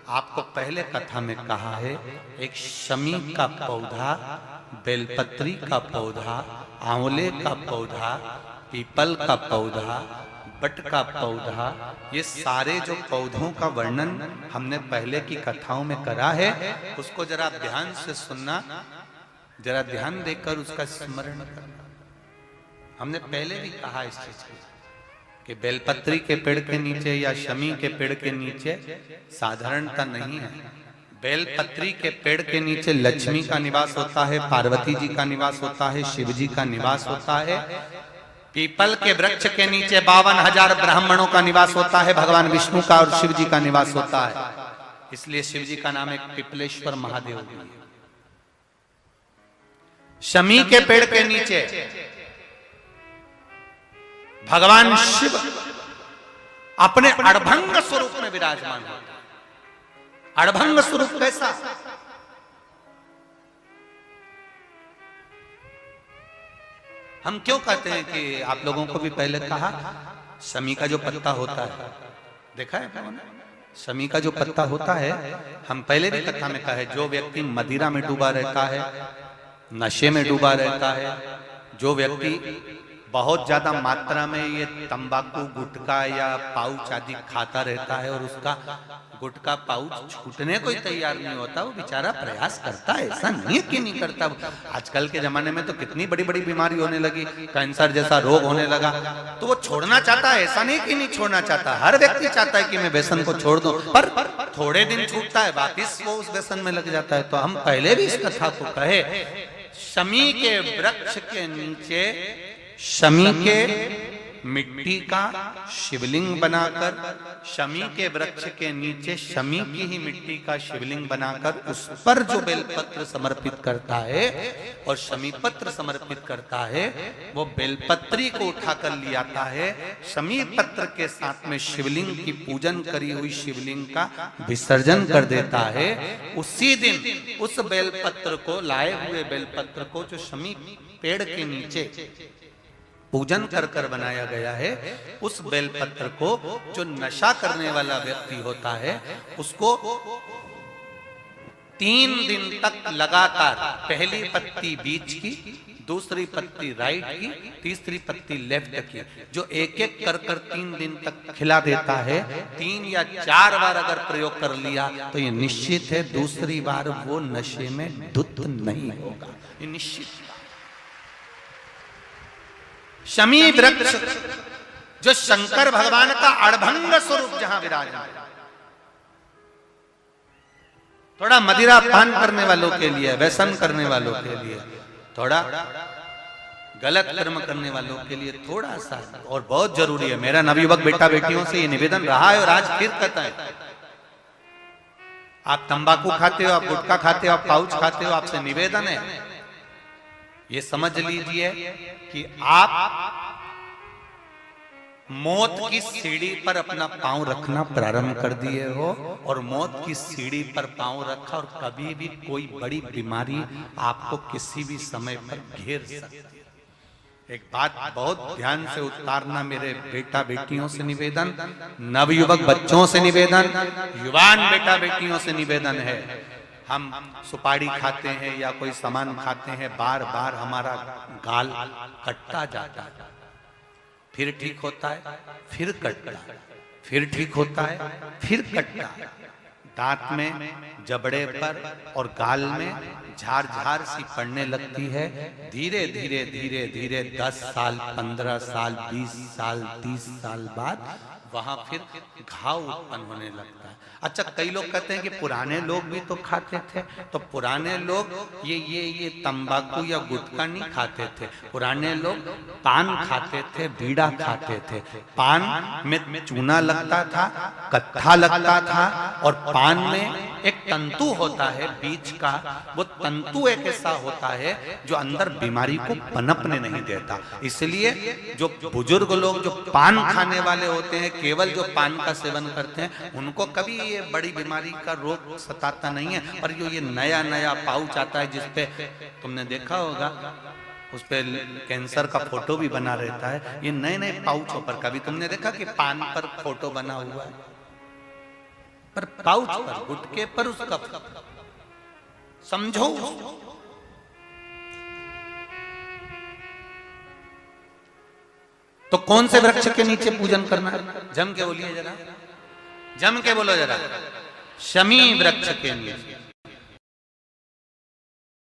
आपको पहले कथा में कहा है, एक शमी का पौधा, बेलपत्री का पौधा, आंवले का पौधा, पीपल का पौधा, बट का पौधा, ये सारे जो पौधों का वर्णन हमने पहले की कथाओं में करा है, उसको जरा ध्यान से सुनना, जरा ध्यान देकर उसका स्मरण करना। हमने पहले भी कहा इस चीज को कि बेलपत्री के पेड़ के नीचे या शमी के पेड़ के नीचे साधारणता नहीं है। बेलपत्री के पेड़ के नीचे लक्ष्मी का निवास होता है, पार्वती जी का निवास होता है, शिव जी का निवास होता है। पीपल के वृक्ष के नीचे 52,000 ब्राह्मणों का निवास होता है, भगवान विष्णु का और शिव जी का निवास होता है। इसलिए शिव जी का नाम एक पिपलेश्वर महादेव भी है। शमी के पेड़ के नीचे भगवान शिव अपने अड़भंग स्वरूप में विराजमान होते हैं। अड़भंग स्वरूप कैसा? हम क्यों कहते हैं कि आप लोगों को भी पहले कहा, शमी का जो पत्ता होता है, देखा है क्या? शमी का जो पत्ता होता है, हम पहले भी कथा में कहा है, जो व्यक्ति मदिरा में डूबा रहता है, नशे में डूबा रहता है, जो व्यक्ति बहुत ज्यादा मात्रा में ये तंबाकू, गुटखा या पाउच आदि खाता रहता है और उसका गुटखा पाउच छूटने को ही तैयार नहीं होता, वो बेचारा प्रयास करता है, ऐसा नहीं है कि नहीं करता। आजकल के जमाने में तो कितनी बड़ी बड़ी बीमारी होने लगी, कैंसर जैसा रोग होने लगा, तो वो छोड़ना चाहता है, ऐसा नहीं कि नहीं छोड़ना चाहता। हर व्यक्ति चाहता है कि मैं व्यसन को छोड़ दूं, पर थोड़े दिन छूटता है, वापिस वो उस व्यसन में लग जाता है। तो हम पहले भी इस कथा को कहे, शमी के वृक्ष के नीचे शमी के मिट्टी का शिवलिंग बनाकर, शमी के वृक्ष के नीचे शमी की ही मिट्टी का शिवलिंग बनाकर उस पर जो बेलपत्र समर्पित करता है और शमी पत्र समर्पित करता है, वो बेलपत्री को उठाकर ले आता है, शमी पत्र के साथ में शिवलिंग की पूजन करी हुई शिवलिंग का विसर्जन कर देता है। उसी दिन उस बेलपत्र को, लाए हुए बेलपत्र को जो शमी पेड़ के नीचे पूजन कर कर बनाया गया है, उस बेलपत्र को जो नशा करने वाला व्यक्ति होता है, उसको 3 दिन तक लगातार पहली पत्ती बीच की, दूसरी पत्ती राइट की, तीसरी पत्ती लेफ्ट की, जो एक एक कर कर 3 दिन तक खिला देता है। 3 या 4 बार अगर प्रयोग कर लिया तो ये निश्चित है दूसरी बार वो नशे में धुत नहीं होगा, ये निश्चित। शमी वृक्ष जो शंकर भगवान का अड़भंग स्वरूप जहां विराजमान, थोड़ा मदिरा पान करने वालों के लिए, व्यसन करने वालों के लिए, थोड़ा गलत कर्म करने वालों के लिए थोड़ा सा, और बहुत जरूरी है। मेरा नवयुवक बेटा बेटियों से ये निवेदन रहा है और आज फिर कहता है, आप तंबाकू खाते हो, आप गुटखा खाते हो, आप पाउच खाते हो, आपसे निवेदन है, ये समझ लीजिए कि आप मौत की सीढ़ी पर अपना पांव रखना प्रारंभ कर दिए हो, और मौत की सीढ़ी पर पांव रखा, और कभी भी कोई बड़ी बीमारी आपको किसी भी समय पर घेर सकती है। एक बात बहुत ध्यान से उतारना, मेरे बेटा बेटियों से निवेदन, नवयुवक बच्चों से निवेदन, युवान बेटा बेटियों से निवेदन है, हम सुपारी खाते हैं या कोई सामान खाते हैं, बार बार हमारा गाल कटता जाता है, फिर ठीक होता है, फिर कटता है, फिर ठीक होता है, फिर कटता है। दांत में, जबड़े पर और गाल में झार झार सी पड़ने लगती है। धीरे धीरे धीरे धीरे 10 साल, 15 साल, 20 साल, 30 साल बाद वहां फिर घाव उत्पन्न होने लगता है। अच्छा, कई लोग कहते हैं कि पुराने लोग भी तो खाते थे, तो पुराने लोग ये तंबाकू या गुटखा नहीं खाते थे, पुराने लोग पान खाते थे, बीड़ा खाते थे। पान में चूना लगता था, कत्था लगता था, और पान में एक तंतु होता है बीच का, वो तंतु एक ऐसा होता है जो अंदर बीमारी को पनपने नहीं देता। इसलिए जो बुजुर्ग लोग जो पान खाने वाले होते हैं, केवल जो पान का सेवन करते हैं, उनको कभी ये बड़ी बीमारी का रोग सताता नहीं है। और जो ये नया नया पाउच आता है जिसपे तुमने देखा होगा, उस पे कैंसर का फोटो भी बना रहता है, ये नए नए पाउचों पर कभी तुमने देखा कि पान पर फोटो बना हुआ है? पर पाउच पर, गुटके पर उसका समझो। तो कौन से वृक्ष के नीचे पूजन करना है? जम के बोलिए जरा, जम के बोलो जरा। शमी वृक्ष के नीचे।